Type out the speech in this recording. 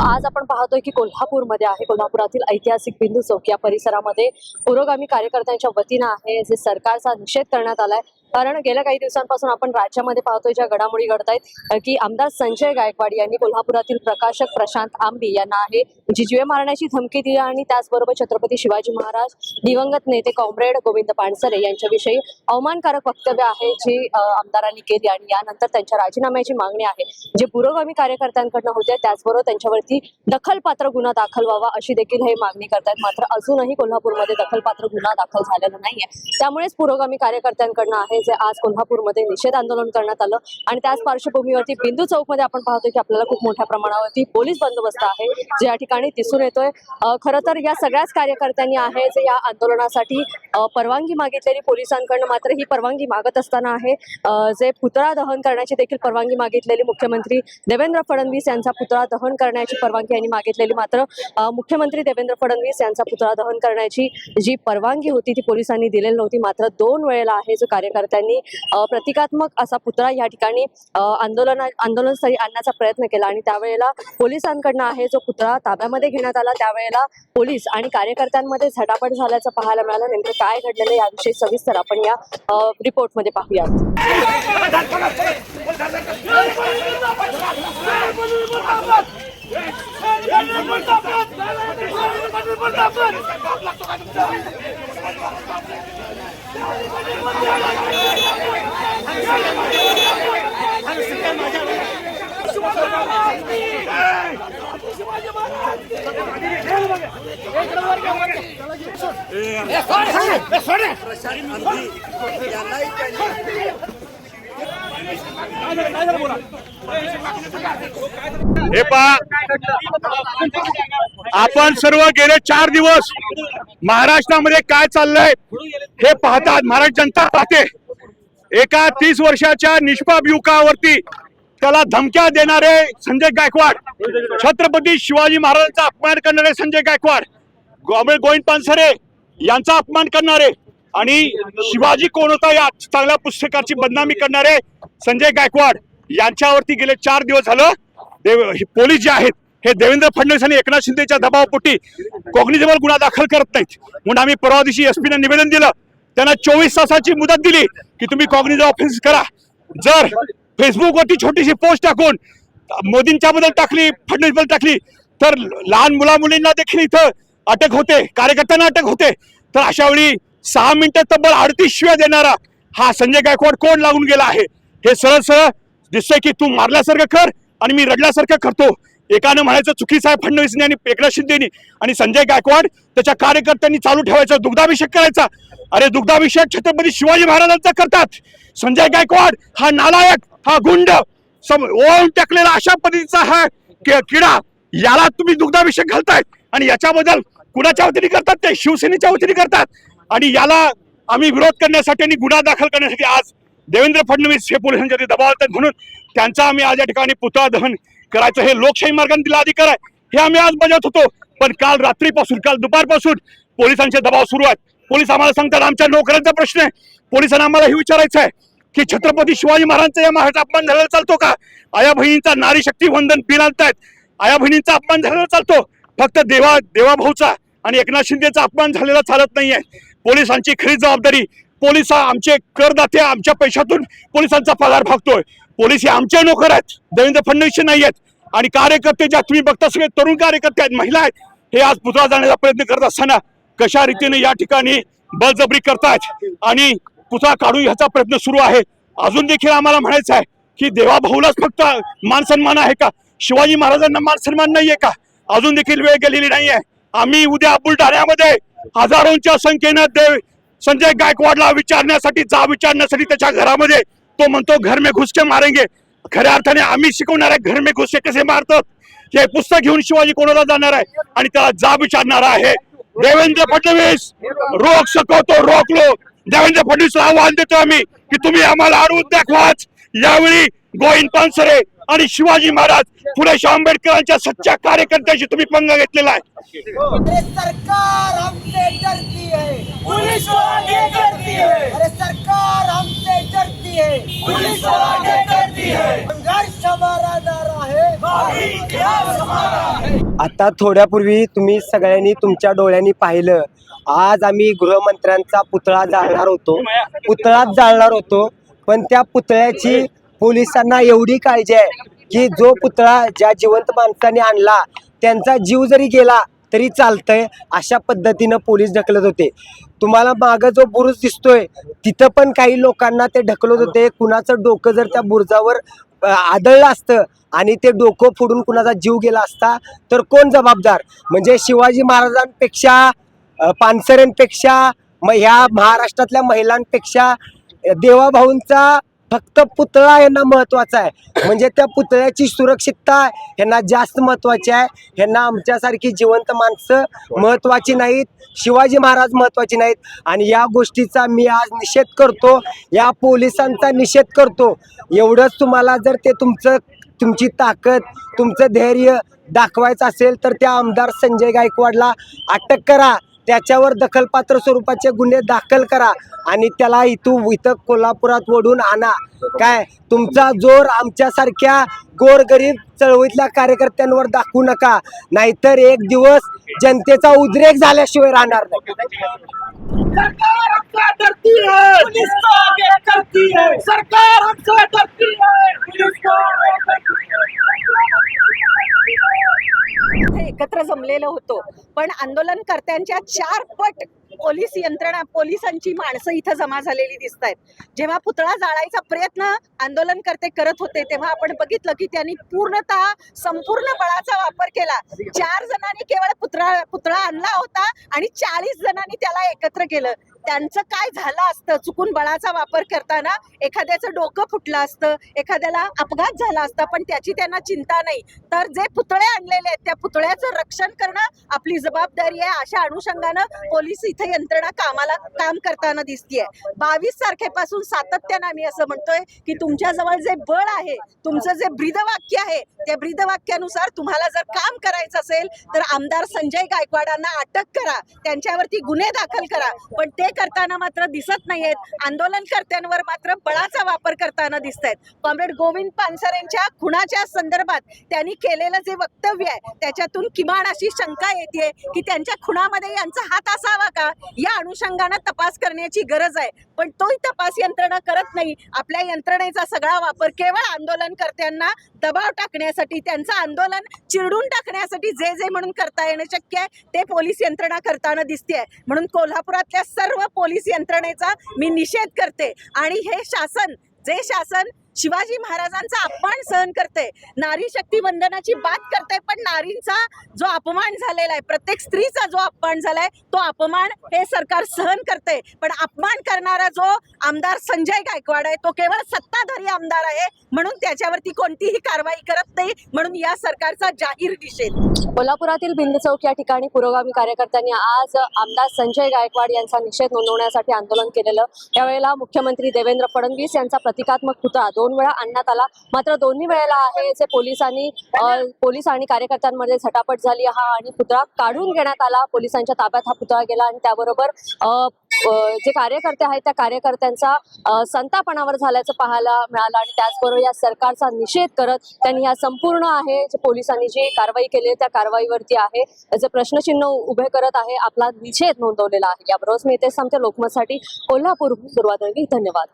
आज आपण पाहतोय की कोल्हापूरमध्ये आहे, कोल्हापुरातील ऐतिहासिक बिंदू चौक या परिसरामध्ये पुरोगामी कार्यकर्त्यांच्या वतीने आहे जे सरकारचा निषेध करण्यात आलाय। कारण गेल्या काही दिवसांपासून आपण राज्यामध्ये पाहतोय ज्या घडामोडी घडतायत की आमदार संजय गायकवाड यांनी कोल्हापुरातील प्रकाशक प्रशांत आंबी यांना आहे जी जीवे मारण्याची धमकी दिली आणि त्याचबरोबर छत्रपती शिवाजी महाराज, दिवंगत नेते कॉम्रेड गोविंद पानसरे यांच्याविषयी अवमानकारक वक्तव्य आहे जी आमदारांनी केली आणि यानंतर त्यांच्या राजीनाम्याची मागणी आहे जे पुरोगामी कार्यकर्त्यांकडून होते। त्याचबरोबर त्यांच्यावरती दखलपात्र गुन्हा दाखल व्हावा अशी देखील हे मागणी करतात। मात्र अजूनही कोल्हापूरमध्ये दखलपात्र गुन्हा दाखल झालेला नाहीये, त्यामुळेच पुरोगामी कार्यकर्त्यांकडून आहे जे आज कोल्हापूरमध्ये निषेध आंदोलन करण्यात आलं आणि त्याच पार्श्वभूमीवरती बिंदू चौकमध्ये आपण पाहतोय की आपल्याला खूप मोठ्या प्रमाणावरती पोलीस बंदोबस्त आहे जे या ठिकाणी दिसून येतोय। खरं तर या सगळ्याच कार्यकर्त्यांनी आहे जे या आंदोलनासाठी परवानगी मागितलेली पोलिसांकडून, मात्र ही परवानगी मागत असताना आहे जे पुतळा दहन करण्याची देखील परवानगी मागितलेली मुख्यमंत्री देवेंद्र फडणवीस यांचा पुतळा दहन करण्याची परवानगी यांनी मागितलेली, मात्र मुख्यमंत्री देवेंद्र फडणवीस यांचा पुतळा दहन करण्याची जी परवानगी होती ती पोलिसांनी दिलेली नव्हती। मात्र 2 वेळेला आहे जो कार्यकर्त्यांनी प्रतिकात्मक असा पुतळा या ठिकाणी आंदोलनस्थळी आणण्याचा प्रयत्न केला आणि त्यावेळेला पोलिसांकडून आहे जो पुतळा ताब्यामध्ये घेण्यात आला। त्यावेळेला पोलीस आणि कार्यकर्त्यांमध्ये झटापट झाल्याचं पाहायला मिळालं। नेमकं काय घडलेलं याविषयी सविस्तर आपण या रिपोर्टमध्ये पाहूया। हे पहा, आपण सर्व गेले 4 दिवस महाराष्ट्रामध्ये काय चाललंय हे पाहतात, महाराष्ट्र जनता पाहते। एका 30 वर्षाच्या निष्पाप युवकावरती त्याला धमक्या देणारे संजय गायकवाड, छत्रपती शिवाजी महाराजांचा अपमान करणारे संजय गायकवाड, गोविंद पानसरे यांचा अपमान करणारे आणि शिवाजी कोण होता या चांगल्या पुस्तकाची बदनामी करणारे संजय गायकवाड यांच्यावरती गेले 4 दिवस झालं पोलीस जे आहेत हे देवेंद्र फडणवीस आणि एकनाथ शिंदेच्या दबावापोटी कॉग्निझेबल गुन्हा दाखल करत नाहीत। म्हणून आम्ही परवा दिवशी एसपीने निवेदन दिलं, त्यांना 24 तासाची मुदत दिली की तुम्ही कॉग्निझेबल ऑफेन्स करा। जर फेसबुकवरती छोटीशी पोस्ट टाकून मोदींच्या बद्दल टाकली, फडणवीस बद्दल टाकली तर लहान मुलींना देखील इथं अटक होते, कार्यकर्त्यांना अटक होते। तर अशा वेळी 6 मिनिटं तब्बल 38 शिव्या देणारा हा संजय गायकवाड कोण लागून गेला आहे हे सरळ सरळ दिसतंय की तू मारल्यासारखं कर आणि मी रडल्यासारखं करतो। एकानं म्हणायचं चुकीचं आहे फडणवीसने आणि एकनाथ शिंदेनी, आणि संजय गायकवाड त्याच्या कार्यकर्त्यांनी चालू ठेवायचा दुग्धाभिषेक करायचा। अरे दुग्धाभिषेक छत्रपती शिवाजी महाराजांचा करतात। संजय गायकवाड हा नालायक, हा गुंड, ओळून टाकलेला अशा पद्धतीचा हा किडा, याला तुम्ही दुग्धाभिषेक घालतायत आणि याच्याबद्दल कुणाच्या वतीने करतात ते शिवसेनेच्या वतीने करतात आणि याला आम्ही विरोध करण्यासाठी आणि गुन्हा दाखल करण्यासाठी आज देवेंद्र फडणवीस हे पोलिसांच्या दबाव आणतात म्हणून त्यांचा आम्ही आज या ठिकाणी पुतळा दहन करायचं हे लोकशाही मार्गाने दिला अधिकार आहे हे आम्ही आज बजावत होतो। पण काल रात्रीपासून, काल दुपारपासून पोलिसांचे दबाव सुरू आहेत। पोलीस आम्हाला सांगतात आमच्या नोकऱ्यांचा प्रश्न आहे। पोलिसांना आम्हाला हे विचारायचं आहे की छत्रपती शिवाजी महाराजांचा या महाराष्ट्राचा अपमान झालेला चालतो का? आया बहिणींचा नारी शक्ती वंदन बिल आणतायत, आया बहिणींचा अपमान झालेला चालतो, फक्त देवाभाऊचा आणि एकनाथ शिंदेचा अपमान झालेला चालत नाहीये। पोलिसांची खरी जबाबदारी, पोलिस आमचे करदाते, आमच्या पैशातून पोलिसांचा पगार भागतोय। पोलीस हे आमचे नोकर आहेत, देवेंद्र फडणवीसचे नाही आहेत। आणि कार्यकर्ते ज्या तुम्ही बघता सगळे तरुण कार्यकर्ते आहेत, महिला आहेत, हे आज पुतळा जाण्याचा प्रयत्न करत असताना कशा रीतीने या ठिकाणी बळजबरी करतायत आणि पुतळा काढून ह्याचा प्रयत्न सुरू आहे। अजून देखील आम्हाला म्हणायचं आहे की देवाभाऊलाच फक्त मान सन्मान आहे का? शिवाजी महाराजांना मान सन्मान नाहीये का? अजून देखील वेळ गेलेली नाहीये। आम्ही उद्या बुलढाण्यामध्ये हजारोंच्या संख्येनं संजय गायकवाडला विचारण्यासाठी त्याच्या घरामध्ये तो म्हणतो घर में घुस के मारेंगे. खऱ्या अर्थाने आम्ही शिकवणार आहे घर में घुस के कसे मारतात. हे पुस्तक घेऊन शिवाजी कोणाला जाणार आहे आणि त्याला जाब विचारणार आहे. देवेंद्र फडणवीस रोक सको तो रोक लो. देवेंद्र फडणवीसला आव्हान देतो आम्ही की तुम्ही आम्हाला अडवून दाखवाच. यावेळी गोविंद पानसरे आणि शिवाजी महाराज फुले शाह आंबेडकरांच्या सच्च्या कार्यकर्त्याशी तुम्ही पंगा घेतलेला आहे. अरे सरकार हमसे डरती है, पुलिस को आगे करती है. अरे सरकार हमसे डरती है, पुलिस को आगे करती है. संघर्ष हमारा नारा है, भावी इतिहास हमारा है. आता थोड्यापूर्वी तुम्ही सगळ्यांनी तुमच्या डोळ्यांनी पाहिलं. आज आम्ही गृहमंत्र्यांचा पुतळा जाळणार होतो पण त्या पुतळ्याची पोलिसांना एवढी काळजी आहे की जो पुतळा ज्या जिवंत माणसाने आणला त्यांचा जीव जरी गेला तरी चालतंय अशा पद्धतीनं पोलीस ढकलत होते. तुम्हाला मागं जो बुरुज दिसतोय तिथं पण काही लोकांना ते ढकलत होते. कुणाचं डोकं जर त्या बुरुजावर आदळलं असतं आणि ते डोकं फोडून कुणाचा जीव गेला असता तर कोण जबाबदार. म्हणजे शिवाजी महाराजांपेक्षा पानसरेंपेक्षा ह्या महाराष्ट्रातल्या महिलांपेक्षा देवाभाऊंचा फक्त पुतळा यांना महत्वाचा आहे. म्हणजे त्या पुतळ्याची सुरक्षितता यांना जास्त महत्वाची आहे. यांना आमच्यासारखी जिवंत माणसं महत्वाची नाहीत, शिवाजी महाराज महत्वाची नाहीत. आणि या गोष्टीचा मी आज निषेध करतो, या पोलिसांचा निषेध करतो. एवढंच तुम्हाला जर ते तुमची ताकद तुमचं धैर्य दाखवायचं असेल तर त्या आमदार संजय गायकवाडला अटक करा, त्याच्यावर दखलपात्र स्वरूपाचे गुन्हे दाखल करा आणि त्याला इथं कोल्हापुरात ओढून आणा. काय तुमचा जोर आमच्यासारख्या गोरगरीब चळवळीतल्या कार्यकर्त्यांवर दाखवू नका, नाहीतर एक दिवस जनतेचा उद्रेक झाल्याशिवाय राहणार नाही. सरकार हमसे डरती है, पुलिस को आगे करती है. सरकार हमसे डरती है, पुलिस को आगे करती है. इथे एकत्र जमलेलो होतो पण आंदोलनकर्त्यांच्या 4 पट पोलीस यंत्रणा पोलिसांची माणसं इथं जमा झालेली दिसत आहेत. जेव्हा पुतळा जाळायचा प्रयत्न आंदोलनकर्ते करत होते तेव्हा आपण बघितलं की त्यांनी संपूर्ण बळाचा वापर केला. 4 जणांनी केवळ पुतळा आणला होता आणि 40 जणांनी त्याला एकत्र केलं. त्यांचं काय झालं असतं चुकून बळाचा वापर करताना एखाद्याचं डोकं फुटलं असतं, एखाद्याला अपघात झाला असता, पण त्याची त्यांना चिंता नाही. तर जे पुतळे आणलेले आहेत त्या पुतळ्याचं रक्षण करणं आपली जबाबदारी आहे. अशा अनुषंगानं पोलीस इथे यंत्रणा काम करताना दिसतीये. 22 तारखेपासून सातत्यानं आम्ही असं म्हणतोय की तुमच्याजवळ जे बळ आहे, तुमचं जे ब्रीदवाक्य आहे त्या ब्रीदवाक्यानुसार तुम्हाला जर काम करायचं असेल तर आमदार संजय गायकवाडांना अटक करा, त्यांच्यावरती गुन्हे दाखल करा. पण ते करताना मात्र दिसत नाहीयेत. आंदोलनकर्त्यांवर मात्र बळाचा वापर करताना दिसत आहेत. कॉम्रेड गोविंद पानसरेंच्या खुनाच्या संदर्भात त्यांनी केलेलं जे वक्तव्य आहे त्याच्यातून किमान अशी शंका येते की त्यांच्या खुनामध्ये यांचा हात असावा का, या अनुषंगानं तपास करण्याची गरज आहे. पण तोही तपास यंत्रणा करत नाही. आपल्या यंत्रणेचा सगळा वापर केवळ आंदोलनकर्त्यांना दबाव टाकण्यासाठी, त्यांचं आंदोलन चिरडून टाकण्यासाठी जे म्हणून करता येणं शक्य आहे ते पोलीस यंत्रणा करताना दिसते. म्हणून कोल्हापुरातल्या सर्व पोलीस यंत्रणेचा मी निषेध करते. आणि हे शासन शिवाजी महाराजांचा अपमान सहन करते, नारी शक्ती वंदनाची बात करते, पण नारींचा जो अपमान झालेला आहे, प्रत्येक स्त्रीचा जो अपमान झालाय तो अपमान हे सरकार सहन करते. पण अपमान करणारा जो आमदार संजय गायकवाड आहे तो केवळ सत्ताधारी आमदार आहे म्हणून त्याच्यावरती कोणतीही कारवाई करत नाही. म्हणून या सरकारचा जाहीर निषेध. कोल्हापुरातील बिंदू चौक या ठिकाणी पुरोगामी कार्यकर्त्यांनी आज आमदार संजय गायकवाड यांचा निषेध नोंदवण्यासाठी आंदोलन केलेलं. यावेळेला मुख्यमंत्री देवेंद्र फडणवीस यांचा प्रतिकात्मक पुतळा 2 वेळा आणण्यात आला. मात्र दोन्ही वेळेला आहे जे पोलीस आणि कार्यकर्त्यांमध्ये झटापट झाली आणि पुतळा काढून घेण्यात आला. पोलिसांच्या ताब्यात हा पुतळा गेला आणि त्याबरोबर जे कार्यकर्ते आहेत त्या कार्यकर्त्यांचा संतापणावर झाल्याचं पाहायला मिळालं. आणि त्याचबरोबर या सरकारचा निषेध करत त्यांनी या संपूर्ण आहे जे पोलिसांनी जी कारवाई केली त्या कारवाईवरती आहे जे प्रश्नचिन्ह उभे करत आहे आपला निषेध नोंदवलेला आहे. याबरोबर मी इथे सांगते लोकमतसाठी कोल्हापूर सुरुवात. धन्यवाद.